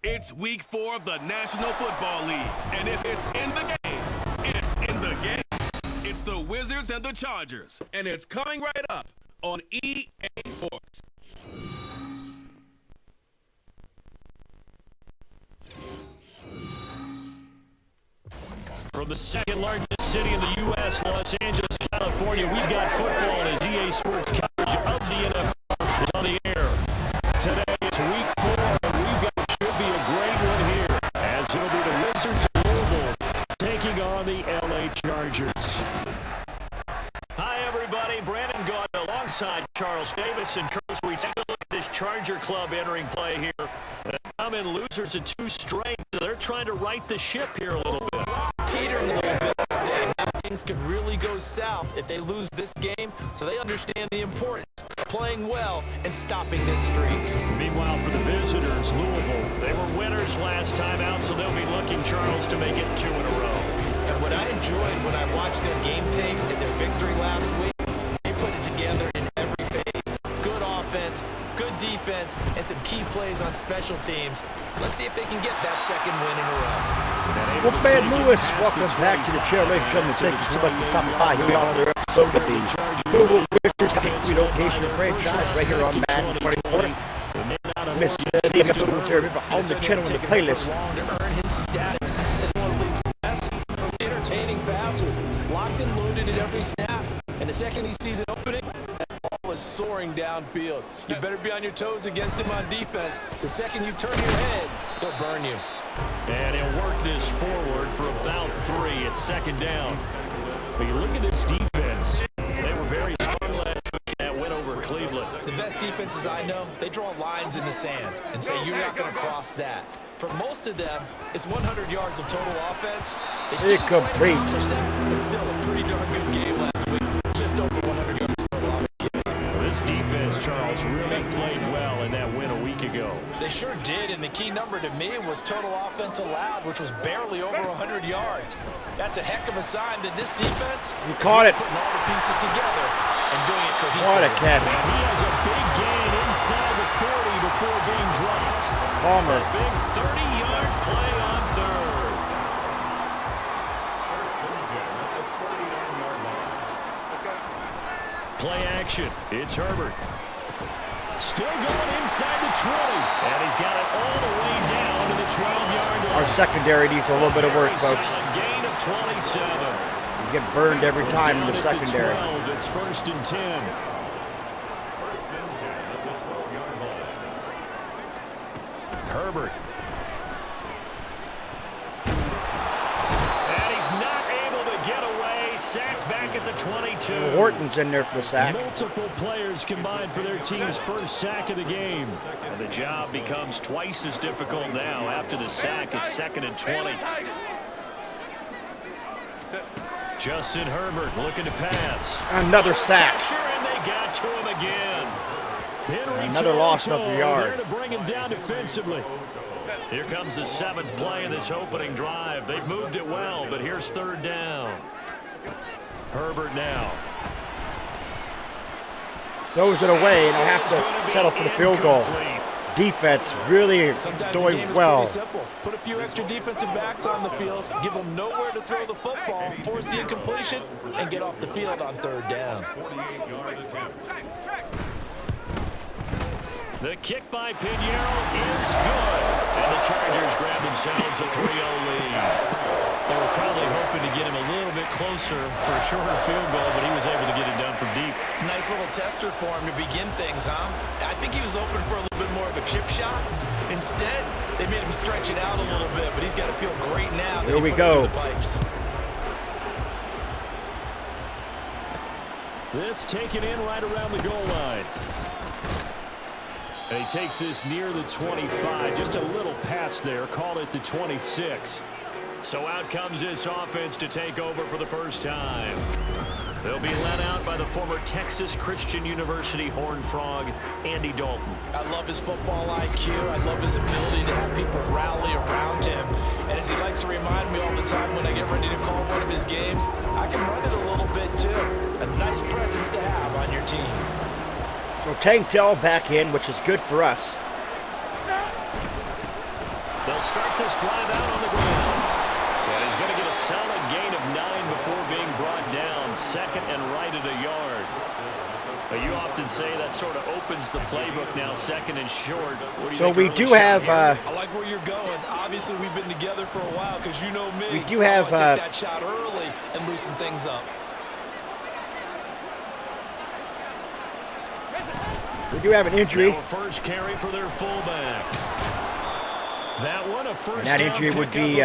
It's week 4 of the National Football League, and if it's in the game, it's in the game. It's the Wizards and the Chargers, and it's coming right up on EA Sports. From the second largest city in the U.S., Los Angeles, California, we've got football as EA Sports coverage of the NFL is on the air. Today it's week 4, and we've got should be a great one here, as it'll be the Wizards of Louisville taking on the L.A. Chargers. Hi, everybody. Brandon Gaunt alongside Charles Davis. And Charles, we take a look at this Charger club entering play here. Come in losers of 2 straight. They're trying to right the ship here a little bit. Teetering a little bit today. Now things could really go south if they lose this game, so they understand the importance of playing well and stopping this streak. Meanwhile, for the visitors, Louisville, they were winners last time out, so they'll be looking, Charles, to make it 2 in a row. And what I enjoyed when I watched their game tape and their victory last week, they put it together in every phase. Good offense, good defense, and some key plays on special teams. Let's see if they can get that second win in a row. Well, Ben Lewis, welcome back to the show. Ladies and gentlemen, thank you so much for stopping by here on another episode of the Louisville Wizards Cupcake Relocation franchise right here on Madden 24. Miss the episode here on the channel in the playlist. Never earned his status as one of the league's best, most entertaining passers. Locked and loaded at every snap. And the second he sees an opening, that ball is soaring downfield. You better be on your toes against him on defense. The second you turn your head, they'll burn you. And he'll work this forward for about 3 at second down. But you look at this defense. They were very strong last week that win over Cleveland. The best defenses I know, they draw lines in the sand and say you're not going to cross that. For most of them, it's 100 yards of total offense. They didn't quite accomplish that, but still a pretty darn good game last week. Just over 100 yards of total offense. This defense, Charles, really played well in that win a week ago. They sure did, and the key number to me was total offense allowed, which was barely over 100 yards. That's a heck of a sign that this defense is putting all the pieces together and doing it cohesively. What a catch. And he has a big gain inside the 40 before being dropped. Palmer. A big 30-yard play on third. Play action. It's Herbert. Still going inside the 20. And he's got it all the way down to the 12-yard line. Our secondary needs a little bit of work, folks. A gain of 27. You get burned every time in the secondary. 12, it's 1st and 10. Herbert. And he's not able to get away. Sacked back at the 22. Horton's in there for the sack. Multiple players combined for their team's first sack of the game. And the job becomes twice as difficult now. After the sack, it's 2nd and 20. Justin Herbert looking to pass. Another sack. And they got to him again. Another loss of the yard. There to bring him down defensively. Here comes the 7th play of this opening drive. They've moved it well, but here's 3rd down. Herbert now. Throws it away, and they'll have to settle for the field goal. Defense really doing well. Put a few extra defensive backs on the field, give them nowhere to throw the football, force the incompletion, and get off the field on 3rd down. The kick by Pinheiro is good. And the Chargers grab themselves a 3-0 lead. They were probably hoping to get him a little bit closer for a shorter field goal, but he was able to get it done from deep. Nice little tester for him to begin things, huh? I think he was hoping for a little bit more of a chip shot. Instead, they made him stretch it out a little bit, but he's got to feel great now. Here we go. This taken in right around the goal line. And he takes this near the 25. Just a little pass there. Call it the 26. So out comes this offense to take over for the first time. They'll be led out by the former Texas Christian University Horned Frog, Andy Dalton. I love his football IQ. I love his ability to have people rally around him. And as he likes to remind me all the time when I get ready to call one of his games, I can run it a little bit too. A nice presence to have on your team. So Tank Dell back in, which is good for us. They'll start this drive out on the ground. And he's going to get a solid gain of 9 before being brought down. Second and right at a yard. But you often say that sort of opens the playbook now, second and short. So we do have... I like where you're going. Obviously, we've been together for a while because you know me. We do have... take that shot early and loosen things up. We do have an injury. Now a first carry for their fullback. That one, a first And that injury would be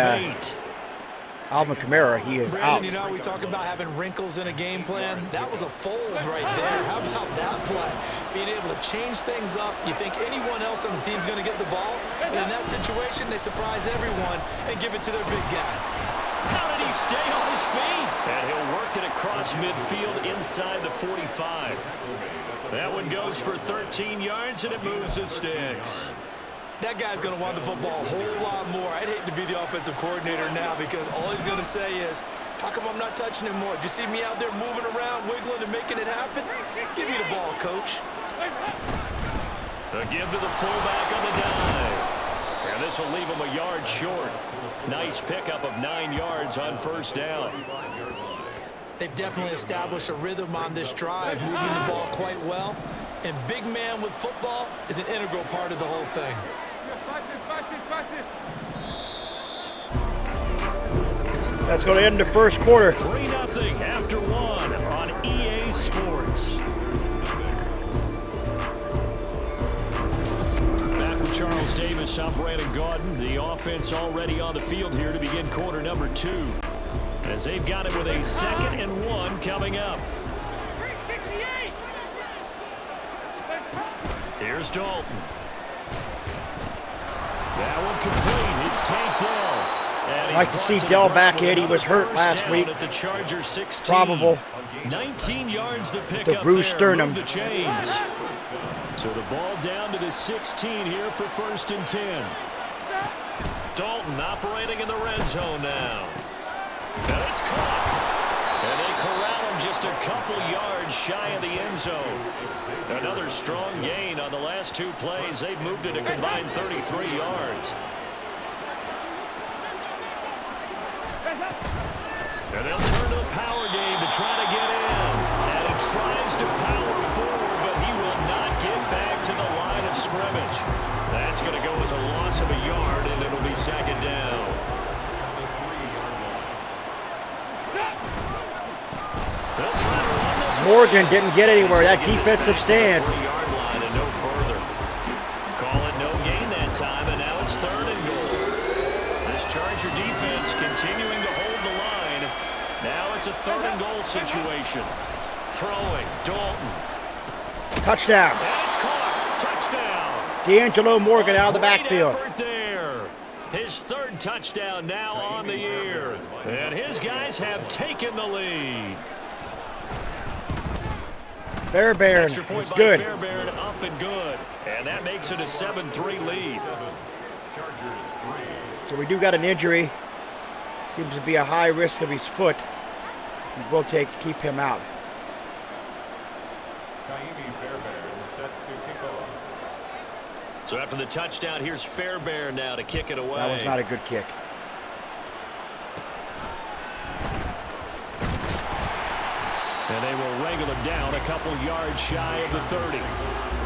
Alvin Kamara. He is Brandon, out. you know, we talk about having wrinkles in a game plan. That was a fold right there. How about that play? Being able to change things up. You think anyone else on the team's going to get the ball, and in that situation, they surprise everyone and give it to their big guy. How did he stay on his feet? And he'll work it across midfield inside the 45. That one goes for 13 yards, and it moves the sticks. That guy's going to want the football a whole lot more. I'd hate to be the offensive coordinator now because all he's going to say is, how come I'm not touching him more? Did you see me out there moving around, wiggling, and making it happen? Give me the ball, coach. A give to the fullback on the dive. And this will leave him a yard short. Nice pickup of 9 yards on first down. They've definitely established a rhythm on this drive, moving the ball quite well. And big man with football is an integral part of the whole thing. That's going to end the first quarter. 3-0 after 1 on EA Sports. Back with Charles Davis, I'm Brandon Gaudin. The offense already on the field here to begin quarter number 2. As they've got it with a 2nd and 1 coming up. Here's Dalton. That one complete. It's Tank Dell. I'd like to see Dell back in. He was hurt last week. At the Chargers 16. Probable. 19 yards the pick The up bruised there. sternum. Move the chains. So the ball down to the 16 here for 1st and 10. Dalton operating in the red zone now. And it's caught. And they corral him just a couple yards shy of the end zone. Another strong gain on the last 2 plays. They've moved it a combined 33 yards. And they'll turn to the power game to try to get in. And he tries to power forward, but he will not get back to the line of scrimmage. That's going to go as a loss of a yard, and it'll be 2nd down. Morgan didn't get anywhere. That defensive stance. And no further. Call it no gain that time, and now it's 3rd and goal. This Charger defense continuing to hold the line. Now it's a 3rd and goal situation. Throwing, Dalton. Touchdown. And it's caught. Touchdown. D'Angelo Morgan out of the Great backfield. effort there. His 3rd touchdown now on the year. And his guys have taken the lead. Fairbairn Extra point is by good. Fairbairn up and good. And that makes it a 7-3 lead. So we do got an injury. Seems to be a high risk of his foot. We'll keep him out. So after the touchdown, here's Fairbairn now to kick it away. That was not a good kick. And they will wrangle him down a couple yards shy of the 30.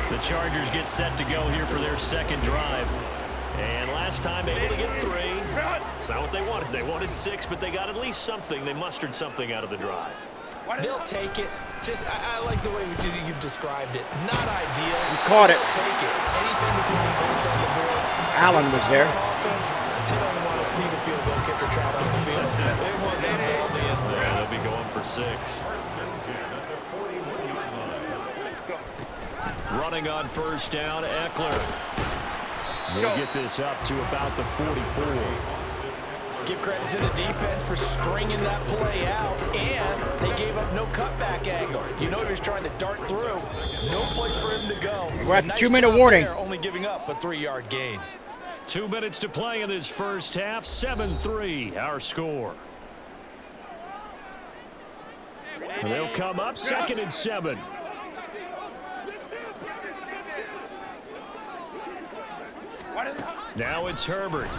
The Chargers get set to go here for their 2nd drive. And last time able to get 3. It's not what they wanted. They wanted 6, but they got at least something. They mustered something out of the drive. They'll take it. Just, I like the way you've described it. Not ideal. He caught it. They'll take it. Anything to put some points on the board. Allen was there. Offense, they don't even want to see the field goal kicker trot on the field. They want that ball in the end zone. Yeah, they'll be going for 6. Running on first down, Eckler. He'll get this up to about the 44. Give credit to the defense for stringing that play out, and they gave up no cutback angle. You know he was trying to dart through. No place for him to go. We're at the Nice 2-minute job warning. there, only giving up a 3-yard gain. 2 minutes to play in this first half. 7-3, our score. And they'll come up 2nd and 7. What is it? Now it's Herbert.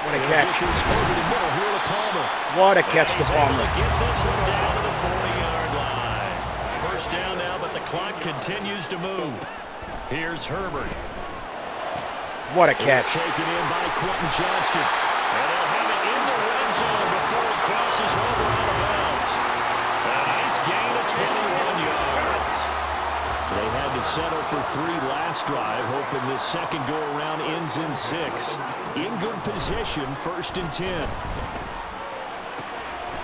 What a catch. What a catch to Palmer. Get this one down to the 40-yard line. First down now, but the clock continues to move. Here's Herbert. What a catch. It's taken in by Quentin Johnston. And they'll have it in the red zone before it crosses over out of bounds. A nice gain of 21 yards. They had to settle for 3 last drive, hoping this second go-around ends in 6. In good position, 1st and 10.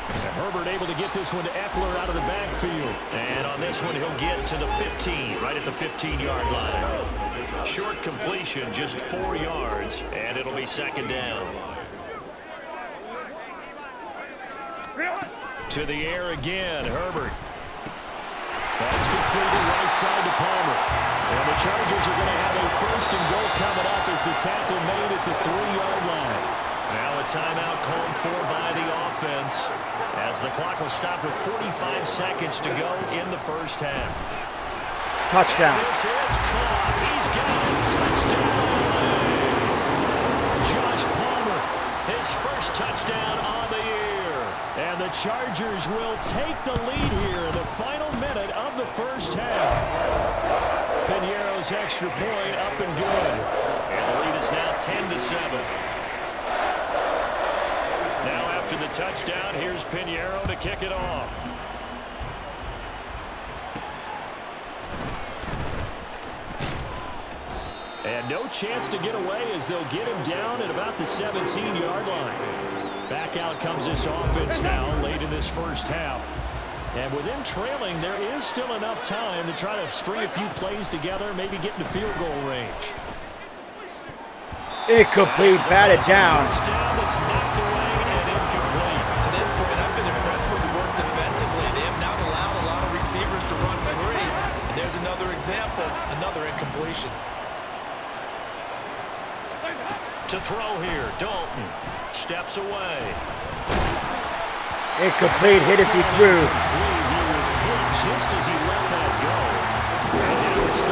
And Herbert able to get this one to Eckler out of the backfield. And on this one, he'll get to the 15, right at the 15-yard line. Short completion, just 4 yards, and it'll be 2nd down. To the air again, Herbert. That's completed right side to Palmer. And the Chargers are going to have a 1st and goal coming up as the tackle made at the 3-yard line. Now a timeout called for by the offense as the clock will stop with 45 seconds to go in the first half. Touchdown. This is caught. He's got it. Touchdown. Josh Palmer, his first touchdown on the year. And the Chargers will take the lead here in the final minute of the first half. Piñeiro's extra point up and good. And the lead is now 10-7. Now after the touchdown, here's Piñeiro to kick it off. And no chance to get away as they'll get him down at about the 17-yard line. Back out comes this offense now late in this first half. And with them trailing, there is still enough time to try to string a few plays together, maybe get into field goal range. Incomplete, batted down. It's knocked away and incomplete. To this point, I've been impressed with the work defensively. They have not allowed a lot of receivers to run free. And there's another example, another incompletion. To throw here, Dalton steps away. Incomplete, hit as he threw. He was hit just as he let that go. And now it's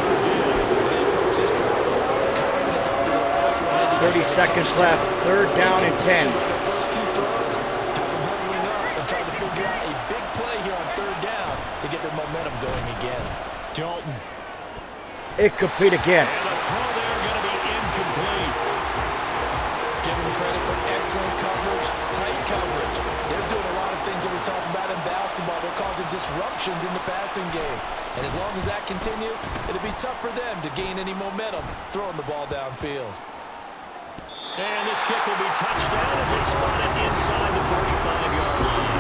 30 seconds left, 3rd down and 10. First 2 throws, has them huddling up and trying to figure out a big play here on 3rd down to get their momentum going again. Dalton. Incomplete again. And the throw there going to be incomplete. Give them credit for excellent coverage, tight coverage. They're doing a lot of things that we talk about in basketball. They're causing disruptions in the passing game. And as long as that continues, it'll be tough for them to gain any momentum throwing the ball downfield. And this kick will be touched down as they spot it inside the 45-yard line.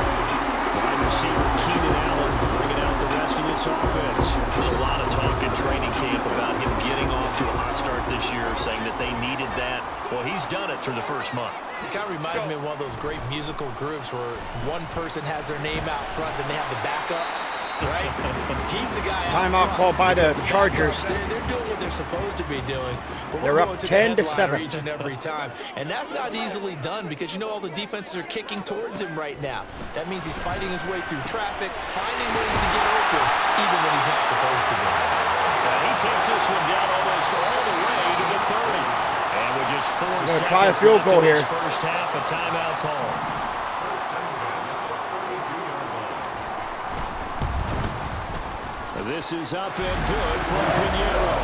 Wide receiver Keenan Allen bringing out the rest of this offense. There's a lot of talk in training camp about him getting off to a hot start this year, saying that they needed that. Well, he's done it through the first month. It kind of reminds me of one of those great musical groups where one person has their name out front, then they have the backups, right? He's the guy. Timeout called by the Chargers. They're doing what they're supposed to be doing. But They're up 10-7 each and every time, and that's not easily done because you know all the defenses are kicking towards him right now. That means he's fighting his way through traffic, finding ways to get open, even when he's not supposed to be. And he takes this one down almost all the way to the 30. And with just 4 seconds try a field goal here. First half, a timeout call. This is up and good from Piñeiro.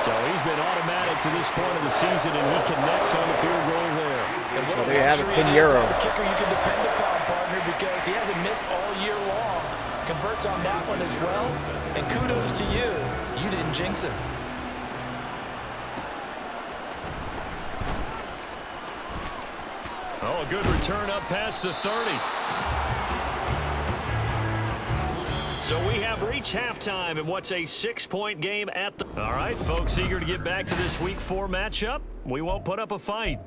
So he's been automatic to this point of the season, and he connects on the field goal there. So there you have it, Piñeiro. The kicker you can depend upon, partner, because he hasn't missed all year long. Converts on that one as well. And kudos to you. You didn't jinx him. Oh, a good return up past the 30. So we have reached halftime in what's a 6-point game at the... All right, folks, eager to get back to this Week 4 matchup. We won't put up a fight.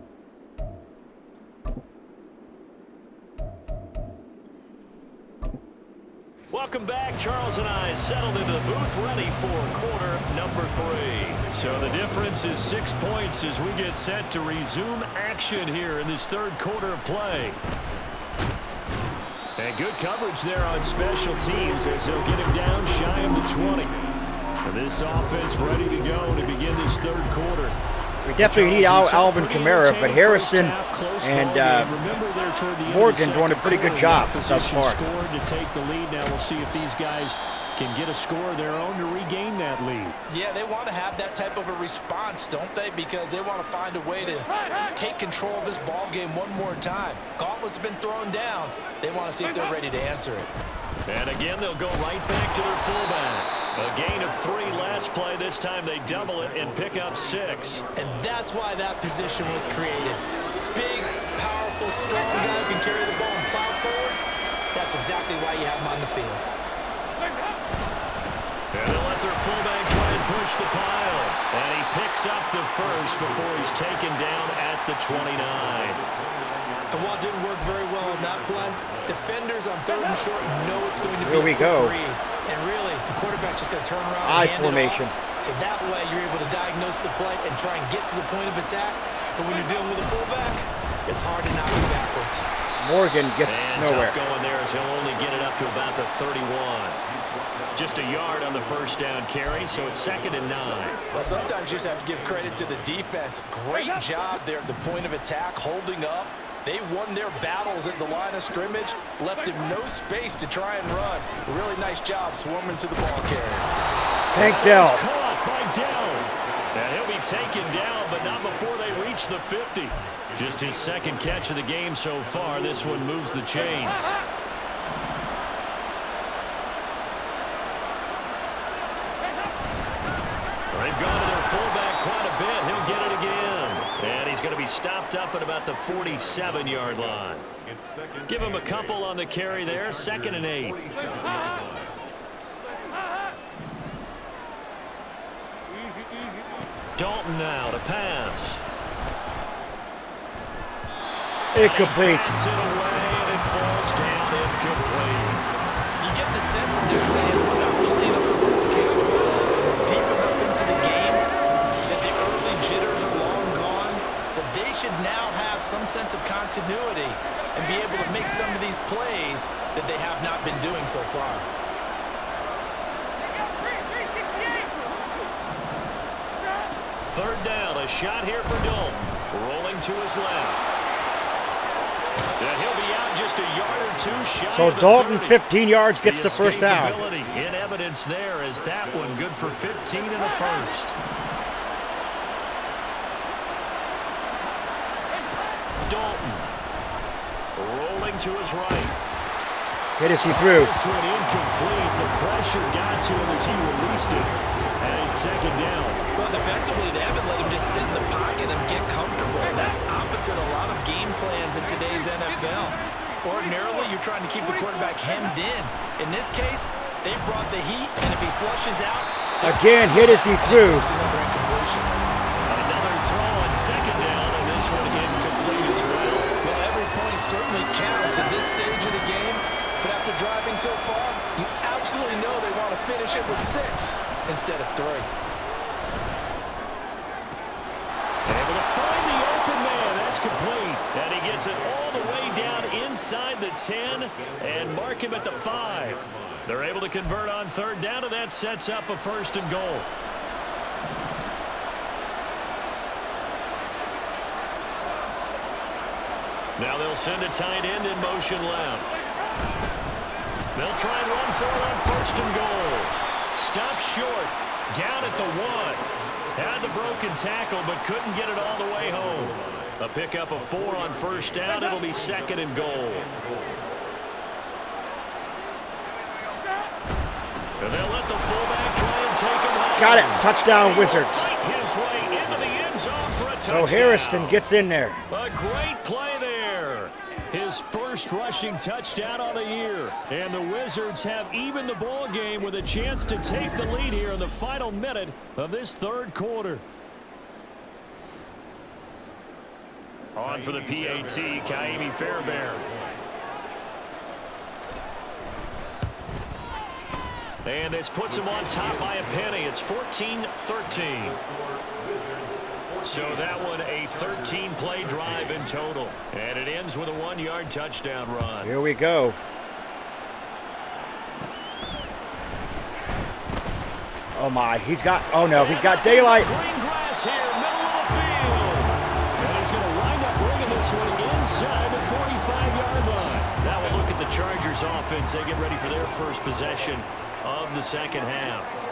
Welcome back. Charles and I settled into the booth ready for quarter number 3. So the difference is 6 points as we get set to resume action here in this 3rd quarter of play. And good coverage there on special teams as they'll get him down shy of the 20. And this offense ready to go to begin this third quarter. We definitely need Alvin Kamara, but Harrison and Morgan doing a pretty good job thus far. Scored to take the lead. Now we'll see if these guys can get a score of their own to regain that lead. Yeah, they want to have that type of a response, don't they? Because they want to find a way to take control of this ball game one more time. Gauntlet's been thrown down. They want to see if they're ready to answer it. And again, they'll go right back to their fullback. A gain of 3 last play. This time they double it and pick up 6. And that's why that position was created. Big, powerful, strong guy who can carry the ball and plow forward. That's exactly why you have him on the field. And they'll let their fullback try and push the pile. And he picks up the first before he's taken down at the 29. And while it didn't work very well on that play, defenders on 3rd and short know it's going to be Here we go. read. And really, the quarterback's just going to turn around I and hand formation. it off. So that way, you're able to diagnose the play and try and get to the point of attack. But when you're dealing with a fullback, it's hard to knock him backwards. Morgan gets and nowhere. Tough going there as he'll only get it up to about the 31. Just a yard on the first down carry, so it's 2nd and 9. Well, sometimes you just have to give credit to the defense. Great job there at the point of attack, holding up. They won their battles at the line of scrimmage, left him no space to try and run. A really nice job swarming to the ball carrier. Tank Dell. Caught by Dell. And he'll be taken down, but not before they reach the 50. Just his 2nd catch of the game so far. This one moves the chains. They've gone to their fullback quite a bit. He'll get it again. And he's going to be stopped up at about the 47-yard line. Give him a couple on the carry there. 2nd and 8. Dalton now to pass. Incomplete. It's it away, and it falls down incomplete. You get the sense that they're saying we're not playing up to what we're capable of. We're deep enough into the game that the early jitters are long gone, that they should now have some sense of continuity and be able to make some of these plays that they have not been doing so far. Third down, a shot here for Dalton. Rolling to his left. And he'll be out just a yard or 2 shy So of the Dalton, 30. 15 yards, gets the first down. Escapability in evidence there as that one good for 15 in the first. Dalton rolling to his right. Hit as he threw. This one incomplete. The pressure got to him as he released it. And it's 2nd down. Well, defensively, they haven't let him just sit in the pocket and get comfortable. And that's opposite a lot of game plans in today's NFL. Ordinarily, you're trying to keep the quarterback hemmed in. In this case, they brought the heat, and if he flushes out... Again, hit as he threw. Another incompletion. Another throw on 2nd down, and this one incomplete as well. Well, every point certainly counts at this stage of the game. But after driving so far, you absolutely know they want to finish it with 6 instead of 3. Able to find the open man. That's complete. And he gets it all the way down inside the 10 and mark him at the 5. They're able to convert on 3rd down, and that sets up a 1st and goal. Now they'll send a tight end in motion left. They'll try and run for it on 1st and goal. Stops short. Down at the 1. Had the broken tackle, but couldn't get it all the way home. A pickup of 4 on 1st down. It'll be 2nd and goal. And they'll let the fullback try and take him home. Got it. Touchdown, Wizards. Fight his way into the end zone for a So touchdown. Harrison gets in there. A great play there. His first rushing touchdown on the year. And the Wizards have evened the ball game with a chance to take the lead here in the final minute of this 3rd quarter. On for the PAT, Kaimi Fairbairn. And this puts him on top by a penny. It's 14-13. So that one a 13-play drive in total. And it ends with a 1-yard touchdown run. Here we go. Oh my, he's got daylight. Green grass here, middle of the field. And he's going to wind up bringing this one inside the 45-yard line. Now we'll look at the Chargers offense. They get ready for their first possession of the second half.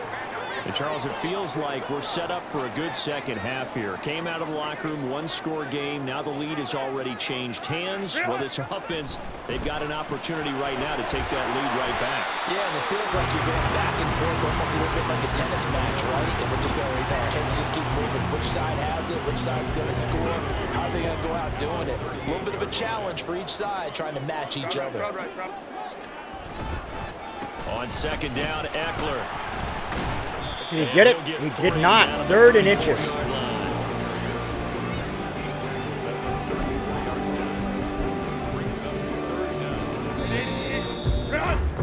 And Charles, it feels like we're set up for a good second half here. Came out of the locker room, one-score game. Now the lead has already changed hands. Well, this offense, they've got an opportunity right now to take that lead right back. Yeah, and it feels like you're going back and forth almost a little bit like a tennis match, right? And we're just our heads just keep moving. Which side has it? Which side's going to score? How are they going to go out doing it? A little bit of a challenge for each side trying to match each other. On second down, Eckler. Did he get it? He did not. 3rd and inches.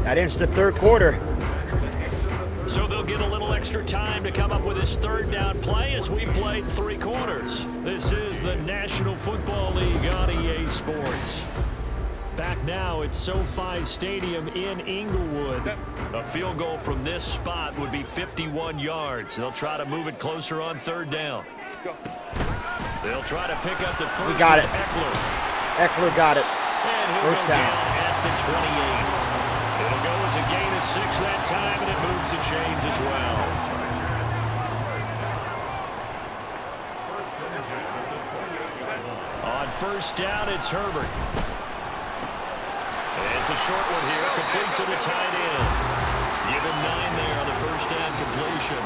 That ends the 3rd quarter. So they'll get a little extra time to come up with his 3rd down play as we played 3 quarters. This is the National Football League on EA Sports. Back now at SoFi Stadium in Inglewood. A field goal from this spot would be 51 yards. They'll try to move it closer on 3rd down. They'll try to pick up the first. He got it. Eckler. Eckler got it. And he'll First go down. at the 28. It'll go as a gain of 6 that time, and it moves the chains as well. On first down, it's Herbert. It's a short one here, complete to the tight end. Give him 9 there on the first down completion.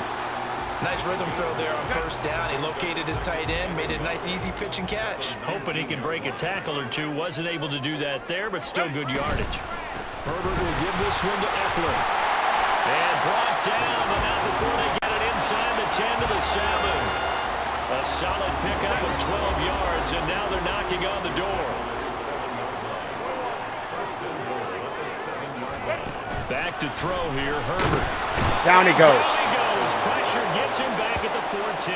Nice rhythm throw there on first down. He located his tight end, made it a nice easy pitch and catch. Hoping he can break a tackle or two. Wasn't able to do that there, but still good yardage. Herbert will give this one to Eckler. And brought down, but not before they get it inside the 10 to the 7. A solid pickup of 12 yards, and now they're knocking on the door. Back to throw here, Herbert. Down he goes. Down he goes. Pressure gets him back at the 14.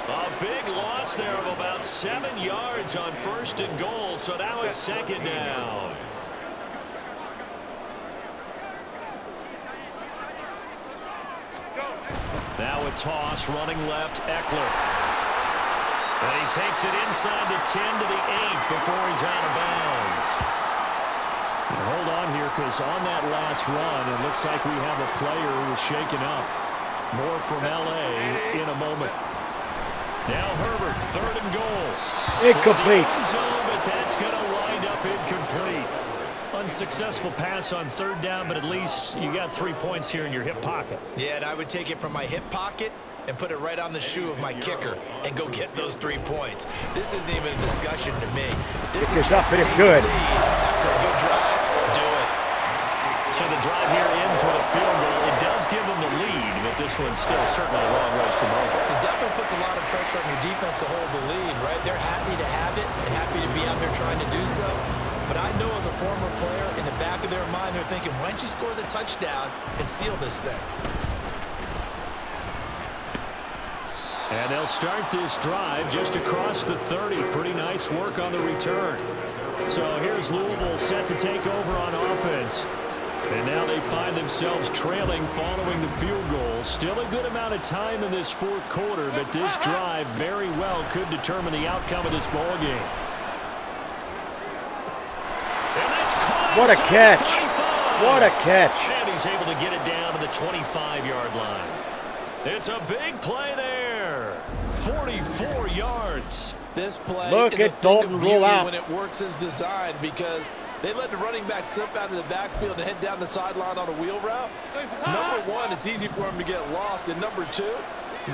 A big loss there of about 7 yards on 1st and goal, so now it's 2nd down. Now a toss, running left, Eckler. And he takes it inside the 10 to the 8 before he's out of bounds. Now hold on here, because on that last run, it looks like we have a player who is shaken up. More from L.A. in a moment. Now Herbert, 3rd and goal. Incomplete. But that's going to wind up incomplete. Unsuccessful pass on 3rd down, but at least you got 3 points here in your hip pocket. Yeah, and I would take it from my hip pocket and put it right on the shoe of my kicker and go get those 3 points. This isn't even a discussion to me. This is up, but it's good. After a good drive, do it. So the drive here ends with a field goal. It does give them the lead, but this one's still certainly a long ways from over. It definitely puts a lot of pressure on your defense to hold the lead, right? They're happy to have it and happy to be out there trying to do so. But I know as a former player, in the back of their mind, they're thinking, why don't you score the touchdown and seal this thing? And they'll start this drive just across the 30. Pretty nice work on the return. So here's Louisville set to take over on offense. And now they find themselves trailing following the field goal. Still a good amount of time in this 4th quarter, but this drive very well could determine the outcome of this ball game. What a catch. What a catch. And he's able to get it down to the 25-yard line. It's a big play there. 44 yards. This play Look is a at thing Dalton of roll beauty out. when it works as designed, because they let the running back slip out of the backfield and head down the sideline on a wheel route. Number 1, it's easy for him to get lost. And number 2,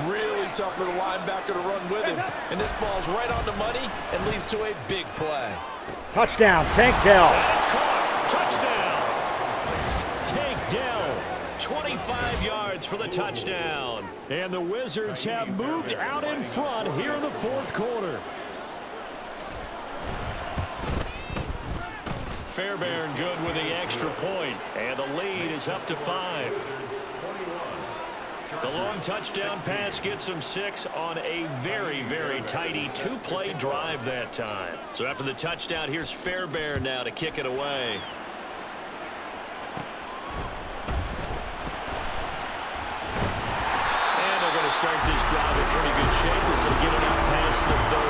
really tough for the linebacker to run with him. And this ball's right on the money and leads to a big play. Touchdown, Tank Dell. That's caught. Touchdown. Tank Dell. 25 yards for the touchdown. And the Wizards have moved out in front here in the 4th quarter. Fairbairn good with the extra point, and the lead is up to 5. The long touchdown pass gets them 6 on a very, very tidy 2-play drive that time. So after the touchdown, here's Fairbairn now to kick it away. as they get it out past the 30.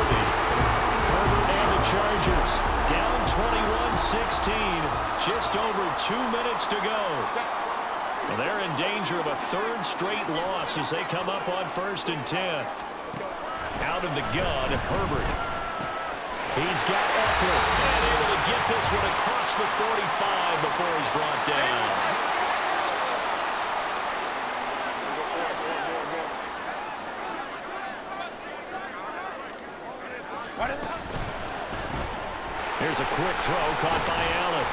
Herbert and the Chargers down 21-16. Just over 2 minutes to go. Well, they're in danger of a third straight loss as they come up on 1st and 10. Out of the gun, Herbert. He's got Eckler and able to get this one across the 45 before he's brought down. Here's a quick throw caught by Allen.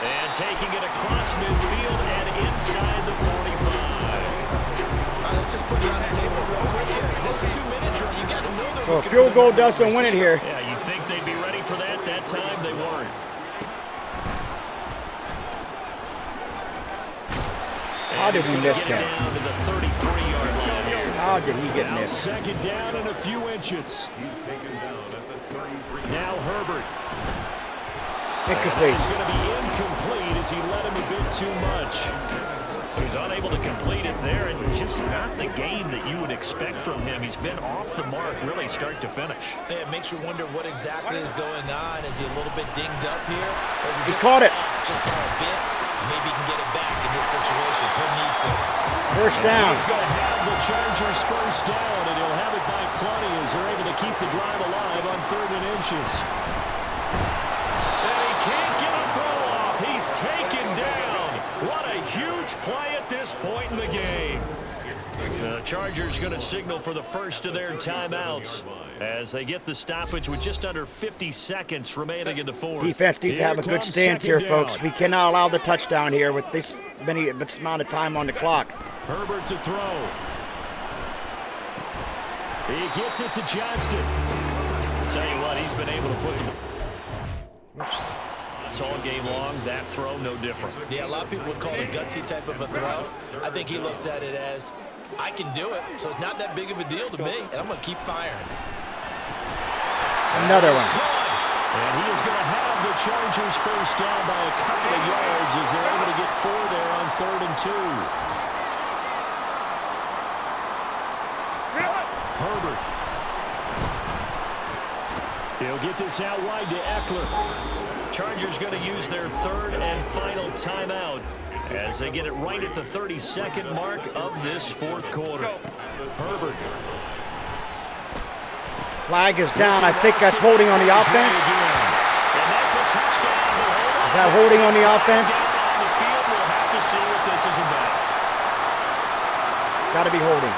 And taking it across midfield and inside the 45. All right, let's just put it on the table real quick here. This is 2 minutes, right? You got to know they're Well, a field goal doesn't win it here. Yeah, you think they'd be ready for that? That time they weren't. How did we miss him? Down to the 33-yard line here. How did he get Now missed? second down and a few inches. He's taken down at the 33. Now Herbert. Incomplete. It's going to be incomplete as he let him a bit too much. He's unable to complete it there, and just not the game that you would expect from him. He's been off the mark really start to finish. Yeah, it makes you wonder what exactly is going on. Is he a little bit dinged up here? Or is He caught it. Just by a bit. Maybe he can get it back in this situation. He'll need to. First down. He's going to have the Chargers first down, and he'll have it by plenty as they're able to keep the drive alive on 3rd and inches. And he can't get a throw off. He's taken down. What a huge play at this point in the game. The Chargers going to signal for the first of their timeouts as they get the stoppage with just under 50 seconds remaining in the fourth. Defense needs to have a good stance here, folks. We cannot allow the touchdown here with this amount of time on the clock. Herbert to throw. He gets it to Johnston. Tell you what, he's been able to put them. It's all game long. That throw, no different. Yeah, a lot of people would call it a gutsy type of a throw. I think he looks at it as, I can do it, so it's not that big of a deal to me, and I'm going to keep firing. Another one. And he is going to have the Chargers first down by a couple of yards as they're able to get 4 there on 3rd and 2. Herbert. He'll get this out wide to Eckler. Chargers going to use their 3rd and final timeout as they get it right at the 32nd mark of this 4th quarter. Herbert. Flag is down. I think that's holding on the offense. And that's a touchdown. Is that holding on the offense? On the field, we'll have to see what this is about. Got to be holding.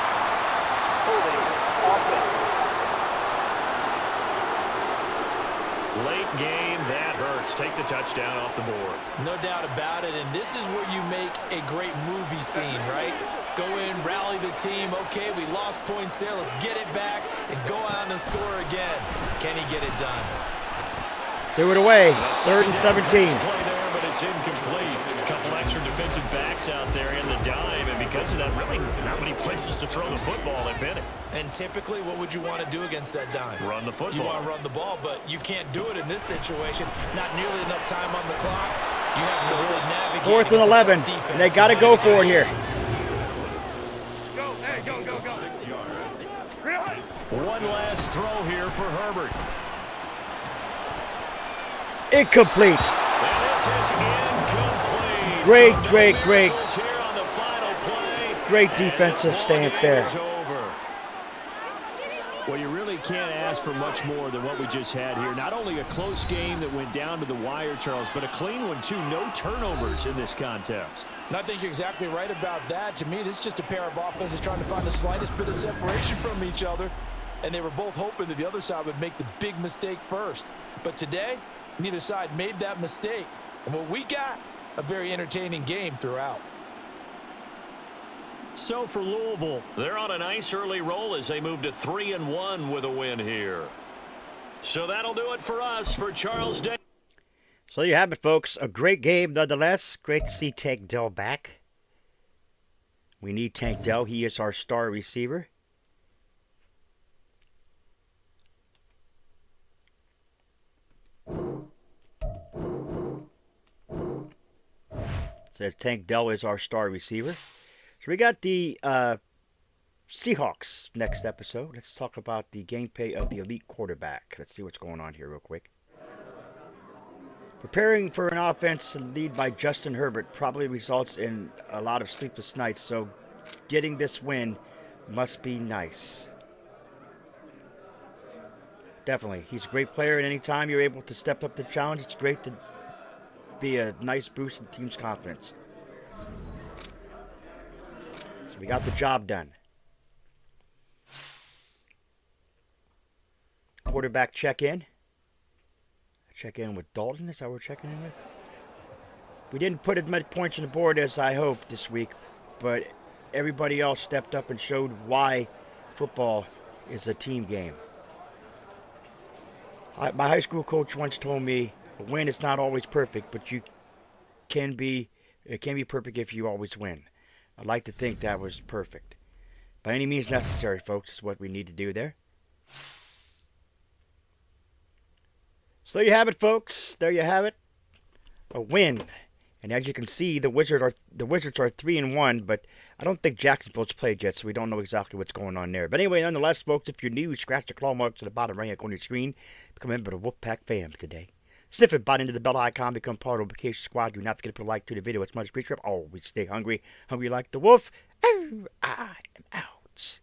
Late game, that hurts. Take the touchdown off the board. No doubt about it, and this is where you make a great movie scene, right? Go in, rally the team. Okay, we lost points there. Let's get it back and go out and score again. Can he get it done? Threw it away. 3rd and 17. Play there, but it's incomplete. A couple extra defensive backs out there in the dime, and because of that, really not many places to throw the football, if any. And typically, what would you want to do against that dime? Run the football. You want to run the ball, but you can't do it in this situation. Not nearly enough time on the clock. You have to really navigate. 4th and 11. And they got to go for it here. One last throw here for Herbert. Incomplete. And this is incomplete. Great. Here on the final play. Great defensive stance there. Well, you really can't ask for much more than what we just had here. Not only a close game that went down to the wire, Charles, but a clean one, too. No turnovers in this contest. And I think you're exactly right about that. To me, this is just a pair of offenses trying to find the slightest bit of separation from each other. And they were both hoping that the other side would make the big mistake first. But today, neither side made that mistake. And what we got, a very entertaining game throughout. So for Louisville, they're on a nice early roll as they move to 3-1 with a win here. So that'll do it for us. For Charles Day. So there you have it, folks. A great game nonetheless. Great to see Tank Dell back. We need Tank Dell. He is our star receiver. Says Tank Dell is our star receiver. So we got the Seahawks next episode. Let's talk about the gameplay of the elite quarterback. Let's see what's going on here real quick. Preparing for an offense lead by Justin Herbert probably results in a lot of sleepless nights, so getting this win must be nice. Definitely. He's a great player, and anytime you're able to step up the challenge, it's great to be a nice boost in the team's confidence. So we got the job done. Quarterback check-in. Check in with Dalton. Is that what we're checking in with? We didn't put as many points on the board as I hoped this week, but everybody else stepped up and showed why football is a team game. My high school coach once told me, a win is not always perfect, but it can be perfect if you always win. I'd like to think that was perfect. By any means necessary, folks, is what we need to do there. So there you have it, folks. There you have it. A win. And as you can see, the Wizards are 3-1, but I don't think Jacksonville's played yet, so we don't know exactly what's going on there. But anyway, nonetheless, folks, if you're new, scratch the claw marks at the bottom right on your screen. Become a member of the Wolfpack fam today. Sniff it, bite into the bell icon, become part of the Relocation Squad. Do not forget to put a like to the video. It's much appreciated. Always stay hungry. Hungry like the wolf. I am out.